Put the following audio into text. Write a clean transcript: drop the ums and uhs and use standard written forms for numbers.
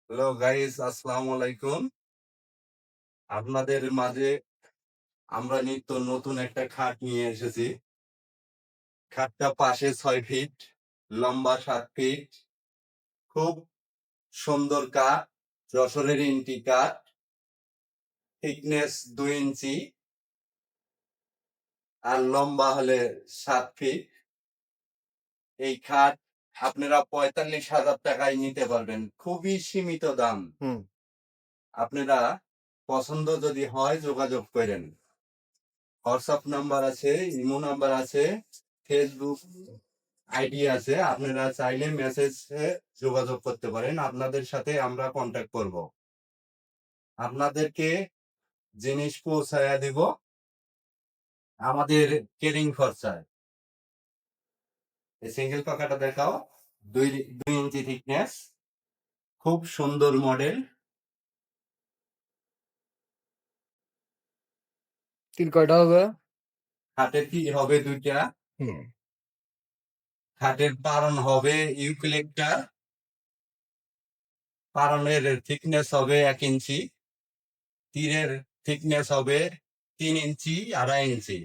Hello guys, আসসালামু আলাইকুম। আপনাদের মাঝে আমরা নিত্য নতুন একটা খাট নিয়ে এসেছি। খাটটা পাশে ৬ ফিট, লম্বা ৭ ফিট, খুব সুন্দর কাঠ, যশোরের ইন্টি কাঠ, থিকনেস ২ ইঞ্চি আর লম্বা হলে ৭ ফিট। এই খাট আপনারা ৪৫,০০০ টাকায় নিতে পারবেন, খুবই সীমিত দাম। হুম। আপনারা পছন্দ যদি হয় যোগাযোগ করেন। হোয়াটসঅ্যাপ নাম্বার আছে, ইমো নাম্বার আছে, ফেসবুক আইডি আছে। আপনারা চাইলে মেসেজে যোগাযোগ করতে পারেন, আপনাদের সাথে আমরা কন্ট্যাক্ট করব। আপনাদেরকে জিনিস পৌঁছায়া দিব আমাদের কেরিং খরচায়। এই সিঙ্গেল পাখাটা দেখাও, ২ ইঞ্চি থিকনেস, খুব সুন্দর মডেল। তিন কয়টা হবে? খাটের কি হবে ২টা। হুম। খাটের পারণ হবে ইউক্যালিপ্টাস, পারণের থিকনেস হবে ১ ইঞ্চি, তীরের থিকনেস হবে ৩ ইঞ্চি, ২.৫ ইঞ্চি।